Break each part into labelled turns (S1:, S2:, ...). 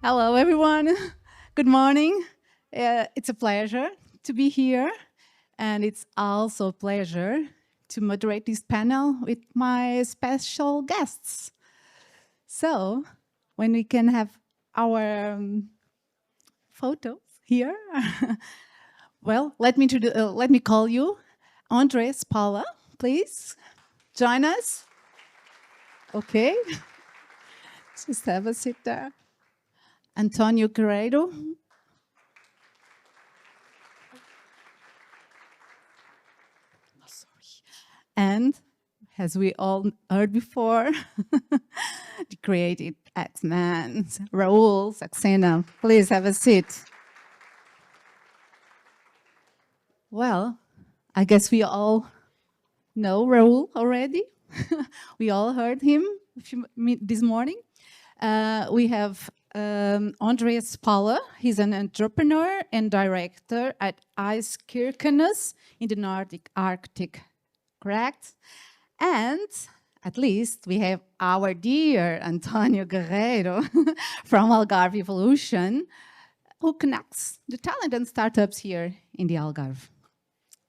S1: Hello, everyone. Good morning. It's a pleasure to be here, and it's also a pleasure to moderate this panel with my special guests. So, when we can have our photos here, well, let me call you Ondrej Spala, please join us. Okay, just have a seat there. António Guerreiro. And as we all heard before, the creative X-Man, Rahul Saxena. Please have a seat. Well, I guess we all know Rahul already. We all heard him this morning. We have Ondrej Spala. He's an entrepreneur and director at ICE Kirkenes in the Nordic Arctic, correct? And at least we have our dear António Guerreiro from Algarve Evolution, who connects the talent and startups here in the Algarve.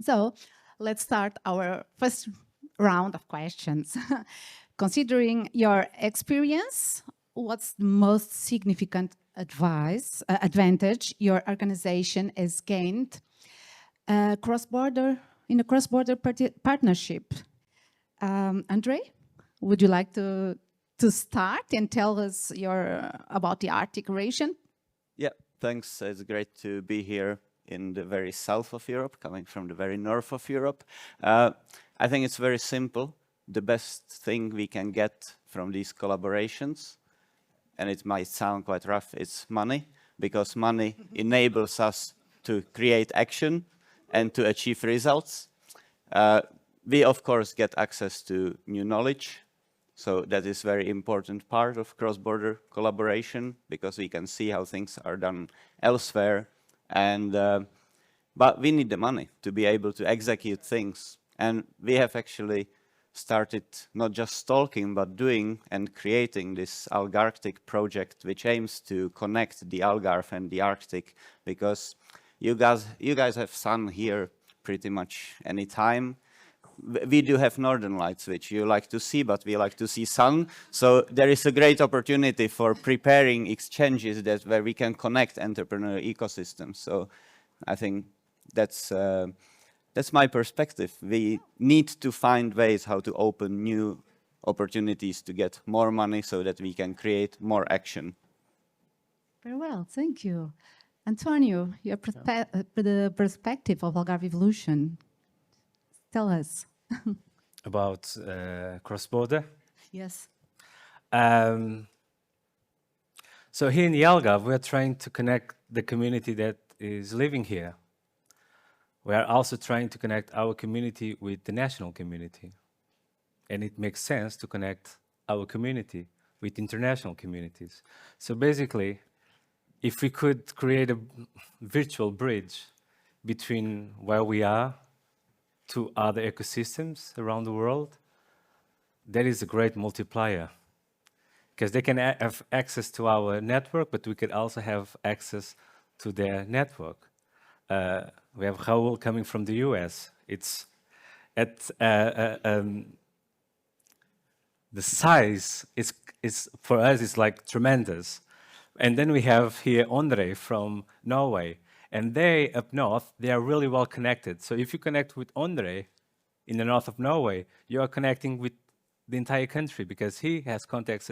S1: So let's start our first round of questions. Considering your experience, what's the most significant advantage your organization has gained in a cross-border partnership? Ondrej, would you like to start and tell us about the Arctic region?
S2: Yeah, thanks. It's great to be here in the very south of Europe, coming from the very north of Europe. I think it's very simple. The best thing we can get from these collaborations, and it might sound quite rough, it's money, because money enables us to create action and to achieve results. We, of course, get access to new knowledge. So that is a very important part of cross-border collaboration, because we can see how things are done elsewhere. And but we need the money to be able to execute things. And we have actually started not just talking, but doing and creating this Algarctic project, which aims to connect the Algarve and the Arctic, because you guys have sun here pretty much any time. We do have northern lights, which you like to see, but we like to see sun. So there is a great opportunity for preparing exchanges where we can connect entrepreneurial ecosystems. So I think that's my perspective. We need to find ways how to open new opportunities to get more money so that we can create more action.
S1: Very well, thank you. António, the perspective of Algarve Evolution. Tell us.
S3: About cross-border?
S1: Yes.
S3: So here in the Algarve, we are trying to connect the community that is living here. We are also trying to connect our community with the national community. And it makes sense to connect our community with international communities. So basically, if we could create a virtual bridge between where we are to other ecosystems around the world, that is a great multiplier. Because they can have access to our network, but we could also have access to their network. We have Rahul coming from the US. It's at the size is for us is like tremendous. And then we have here Ondrej from Norway. And they, up north, they are really well connected. So if you connect with Ondrej in the north of Norway, you are connecting with the entire country, because he has contacts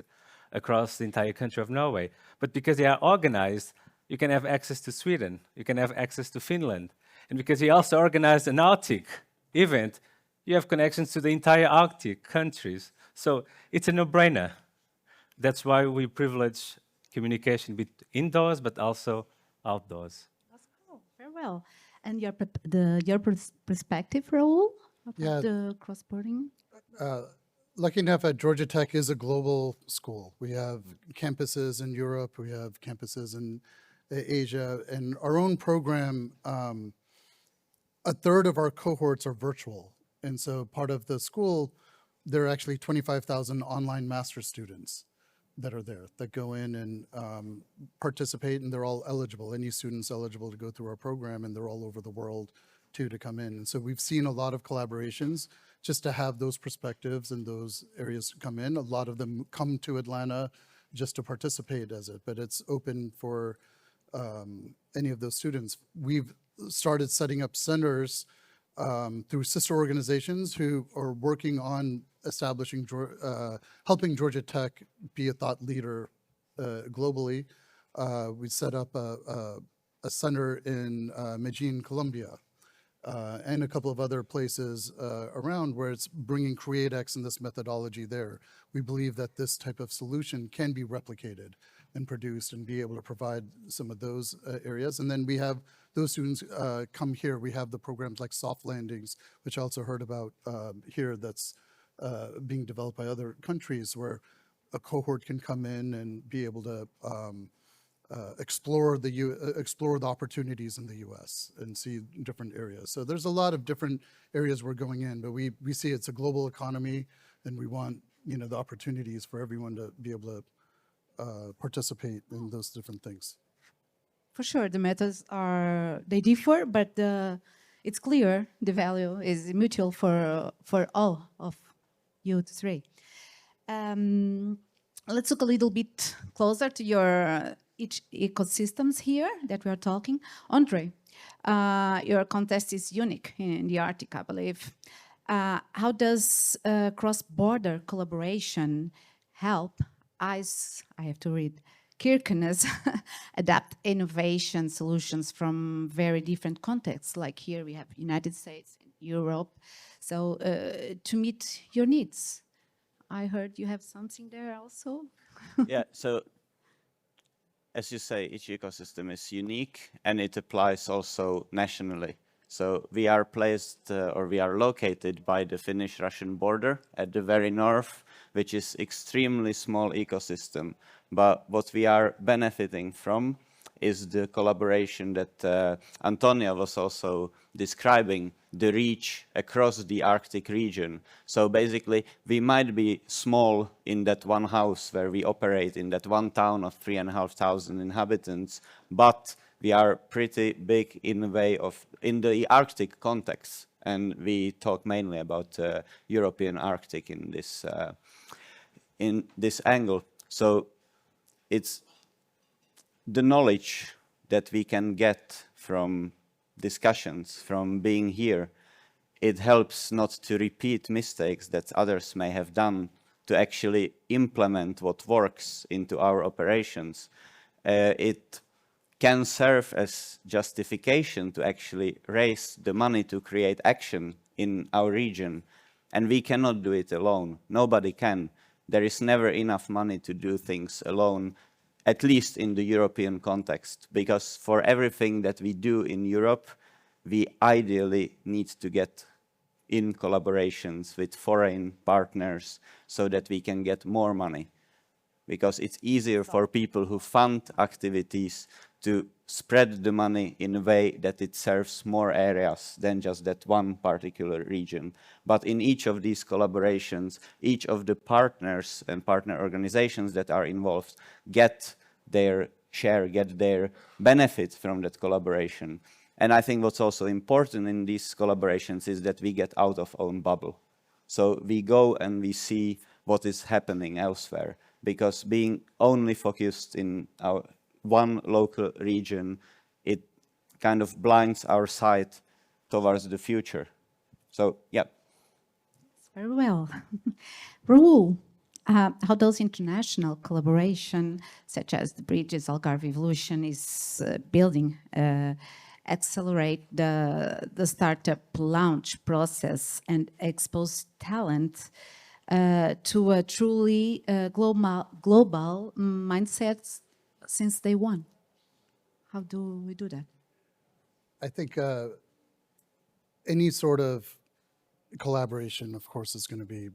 S3: across the entire country of Norway. But because they are organized, you can have access to Sweden, you can have access to Finland. And because he also organized an Arctic event, you have connections to the entire Arctic countries. So it's a no-brainer. That's why we privilege communication indoors, but also outdoors.
S1: Very well. And your perspective, Rahul, about the cross-boarding?
S4: Lucky enough, at Georgia Tech is a global school. We have campuses in Europe, we have campuses in Asia, and our own program, a third of our cohorts are virtual. And so part of the school, there are actually 25,000 online master's students. that are there, that go in and participate, and they're all eligible. Any student's eligible to go through our program, and they're all over the world too to come in. And so we've seen a lot of collaborations just to have those perspectives and those areas come in. A lot of them come to Atlanta just to participate as it, but it's open for any of those students. We've started setting up centers through sister organizations who are working on establishing, helping Georgia Tech be a thought leader globally. We set up a center in Medellin, Colombia, and a couple of other places around where it's bringing CreateX and this methodology there. We believe that this type of solution can be replicated and produced and be able to provide some of those areas. And then we have those students come here. We have the programs like Soft Landings, which I also heard about here, that's being developed by other countries, where a cohort can come in and be able to explore the opportunities in the U.S. and see different areas. So there's a lot of different areas we're going in, but we see it's a global economy, and we want, you know, the opportunities for everyone to be able to participate in those different things.
S1: For sure, the methods they differ, but it's clear the value is mutual for all of you three. Let's look a little bit closer to your each ecosystems here that we are talking. Ondrej, your contest is unique in the Arctic, I believe. How does cross-border collaboration help I have to read, Kirkenes adapt innovation solutions from very different contexts? Like here we have United States, Europe, so to meet your needs. I heard you have something there also.
S2: Yeah, so as you say, each ecosystem is unique, and it applies also nationally. So we are placed, or we are located by the Finnish-Russian border at the very north, which is extremely small ecosystem. But what we are benefiting from is the collaboration that Antonia was also describing, the reach across the Arctic region. So basically, we might be small in that one house where we operate, in that one town of 3,500 inhabitants, but we are pretty big in the Arctic context, and we talk mainly about European Arctic in this angle. So it's the knowledge that we can get from discussions, from being here. It helps not to repeat mistakes that others may have done, to actually implement what works into our operations. It can serve as justification to actually raise the money to create action in our region. And we cannot do it alone. Nobody can. There is never enough money to do things alone, at least in the European context, because for everything that we do in Europe, we ideally need to get in collaborations with foreign partners so that we can get more money. Because it's easier for people who fund activities to spread the money in a way that it serves more areas than just that one particular region. But in each of these collaborations, each of the partners and partner organizations that are involved get their share, get their benefit from that collaboration. And I think what's also important in these collaborations is that we get out of our own bubble. So we go and we see what is happening elsewhere, because being only focused in our one local region, it kind of blinds our sight towards the future. So, yeah.
S1: Very well. Rahul, how does international collaboration, such as the Bridges Algarve Evolution, is building, accelerate the startup launch process and expose talent to a truly global mindset since day one? How do we do that?
S4: I think any sort of collaboration, of course, is going to be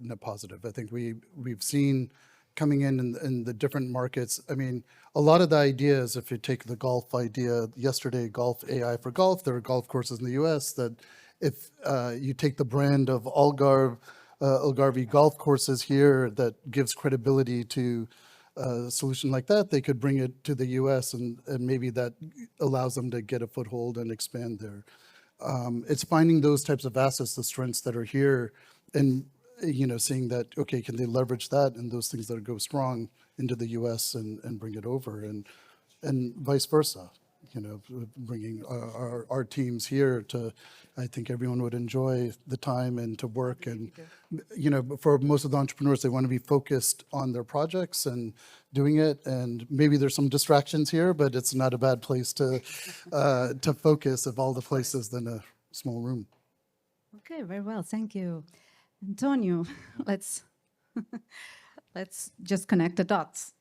S4: net positive. I think we've seen coming in the different markets. I mean, a lot of the ideas, if you take the golf idea, yesterday, golf AI for golf, there are golf courses in the US that if you take the brand of Algarve golf courses here, that gives credibility to a solution like that, they could bring it to the US and maybe that allows them to get a foothold and expand there. It's finding those types of assets, the strengths that are here, and seeing that, okay, can they leverage that and those things that go strong into the US and bring it over, and vice versa. Bringing our teams here to, I think everyone would enjoy the time and to work. And, for most of the entrepreneurs, they want to be focused on their projects and doing it. And maybe there's some distractions here, but it's not a bad place to focus of all the places than a small room.
S1: Okay, very well, thank you. Antonio, let's just connect the dots.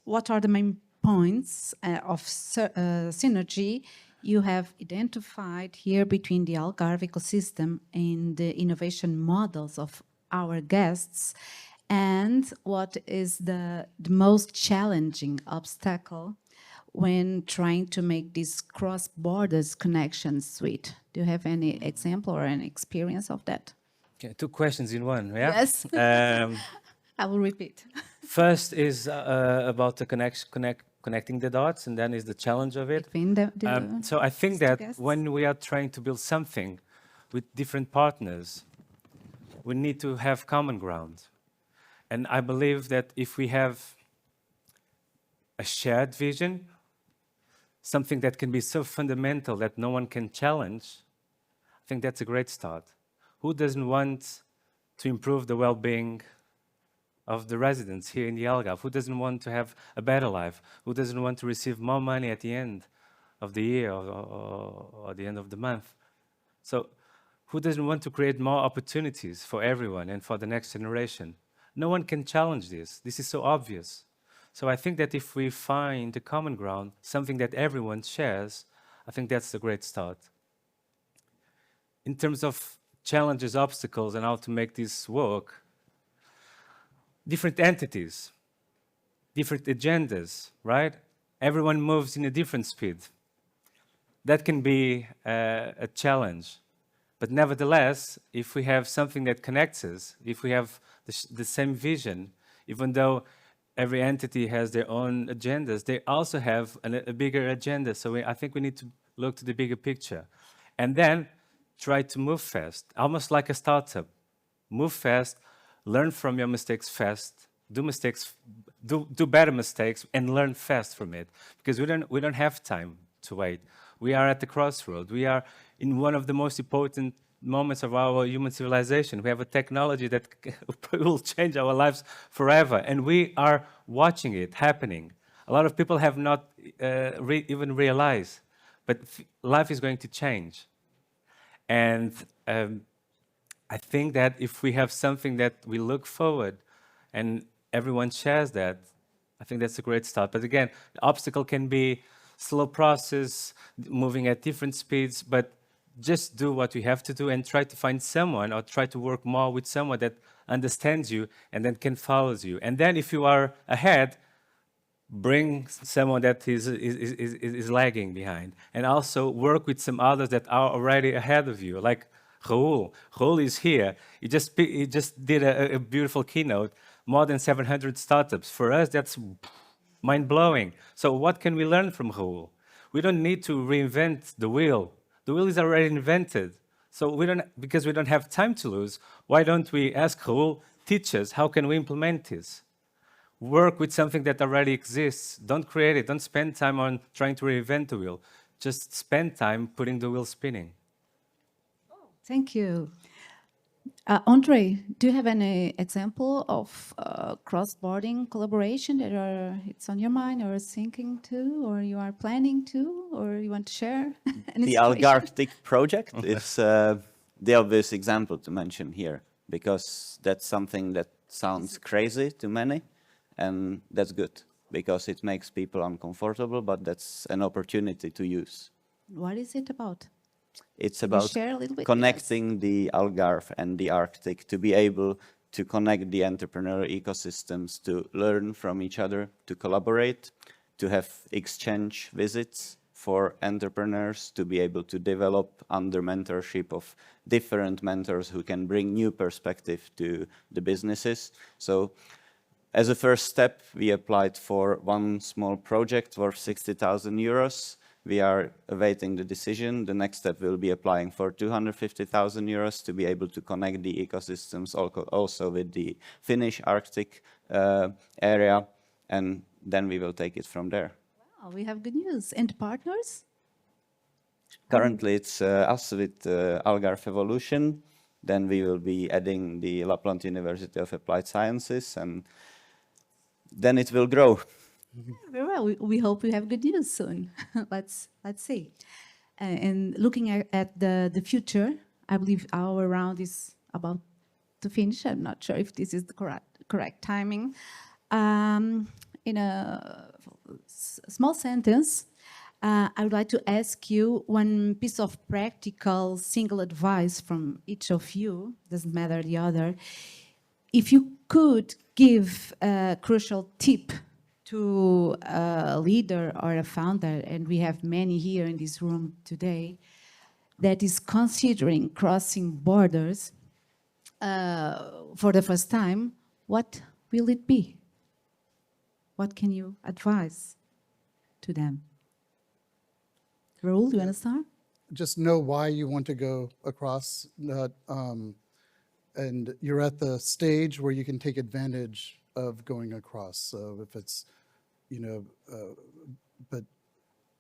S1: What are the main points of synergy you have identified here between the Algarve ecosystem and the innovation models of our guests? And what is the most challenging obstacle when trying to make these cross-borders connections sweet? Do you have any example or any experience of that?
S3: Okay, 2 questions in one, yeah?
S1: Yes. I will repeat.
S3: First is about the connecting the dots, and then is the challenge of it.
S1: Between
S3: So I think
S1: two
S3: that
S1: guests.
S3: when we are trying to build something with different partners, we need to have common ground. And I believe that if we have a shared vision, something that can be so fundamental that no one can challenge, I think that's a great start. Who doesn't want to improve the well-being of the residents here in the Algarve? Who doesn't want to have a better life? Who doesn't want to receive more money at the end of the year or the end of the month? So who doesn't want to create more opportunities for everyone and for the next generation? No one can challenge this. This is so obvious. So I think that if we find a common ground, something that everyone shares, I think that's a great start. In terms of challenges, obstacles, and how to make this work, different entities, different agendas, right? Everyone moves in a different speed. That can be a challenge. But nevertheless, if we have something that connects us, if we have the same vision, even though every entity has their own agendas, they also have a bigger agenda. So I think we need to look to the bigger picture. And then try to move fast, almost like a startup. Move fast, learn from your mistakes fast, do better mistakes, and learn fast from it. Because we don't have time to wait. We are at the crossroad. We are in one of the most important moments of our human civilization. We have a technology that will change our lives forever, and we are watching it happening. A lot of people have not even realized, but life is going to change. And I think that if we have something that we look forward and everyone shares that, I think that's a great start. But again, the obstacle can be slow process, moving at different speeds, but just do what you have to do and try to find someone or try to work more with someone that understands you and then can follow you. And then if you are ahead, bring someone that is lagging behind. And also work with some others that are already ahead of you, like Rahul. Rahul is here. He just did a beautiful keynote, more than 700 startups. For us, that's mind-blowing. So what can we learn from Rahul? We don't need to reinvent the wheel. The wheel is already invented. So because we don't have time to lose, why don't we ask Rahul, teach us, how can we implement this? Work with something that already exists. Don't create it. Don't spend time on trying to reinvent the wheel. Just spend time putting the wheel spinning.
S1: Thank you. Ondrej, do you have any example of cross-border collaboration that it's on your mind or thinking to, or you are planning to, or you want to share?
S2: The Algarve Tech project is the obvious example to mention here, because that's something that sounds crazy to many, and that's good, because it makes people uncomfortable, but that's an opportunity to use.
S1: What is it about?
S2: It's about connecting the Algarve and the Arctic to be able to connect the entrepreneurial ecosystems, to learn from each other, to collaborate, to have exchange visits for entrepreneurs, to be able to develop under mentorship of different mentors who can bring new perspective to the businesses. So as a first step, we applied for one small project worth 60,000 euros. We are awaiting the decision. The next step will be applying for 250,000 euros to be able to connect the ecosystems also with the Finnish Arctic area, and then we will take it from there.
S1: Wow, we have good news. And partners?
S2: Currently, it's us with Algarve Evolution. Then we will be adding the Lapland University of Applied Sciences, and then it will grow.
S1: Very well. We hope we have good news soon. let's see. And looking at the future, I believe our round is about to finish. I'm not sure if this is the correct timing. In a small sentence, I would like to ask you one piece of practical single advice from each of you, doesn't matter the other. If you could give a crucial tip to a leader or a founder, and we have many here in this room today, that is considering crossing borders for the first time, what will it be? What can you advise to them? Rahul, you want to start?
S4: Just know why you want to go across, and you're at the stage where you can take advantage of going across. So if it's, but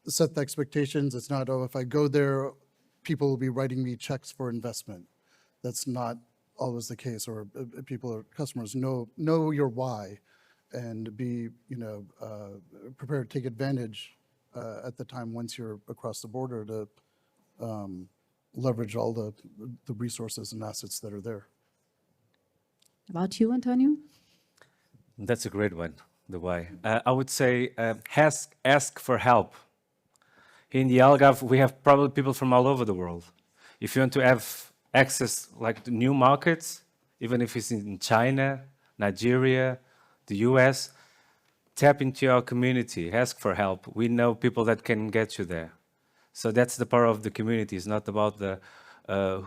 S4: set the expectations. It's not, oh, if I go there, people will be writing me checks for investment. That's not always the case, or people or customers know your why, and be, prepared to take advantage at the time once you're across the border to leverage all the resources and assets that are there.
S1: About you, António?
S3: That's a great one, the why. I would say ask for help. In the Algarve, we have probably people from all over the world. If you want to have access like to new markets, even if it's in China, Nigeria, the US, tap into our community, ask for help. We know people that can get you there. So that's the power of the community. It's not about the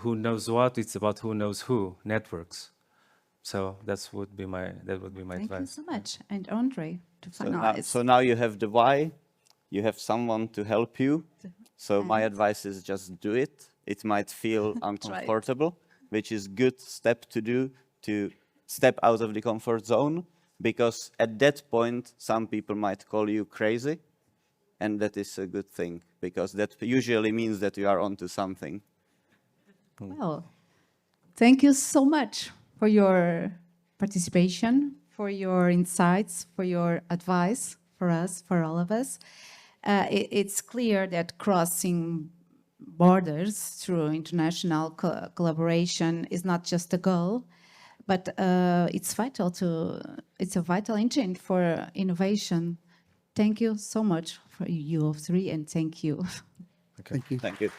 S3: who knows what, it's about who knows who, networks. So that would be my advice.
S1: Thank you so much. And Ondrej, to finalize.
S2: So now you have the why, you have someone to help you. So my advice is just do it. It might feel uncomfortable, which is good step to do, to step out of the comfort zone, because at that point, some people might call you crazy, and that is a good thing, because that usually means that you are onto something.
S1: Well, thank you so much for your participation, for your insights, for your advice for us, for all of us. It's clear that crossing borders through international collaboration is not just a goal, but it's a vital engine for innovation. Thank you so much for you all three, and thank you.
S3: Okay.
S4: Thank you.
S2: Thank you.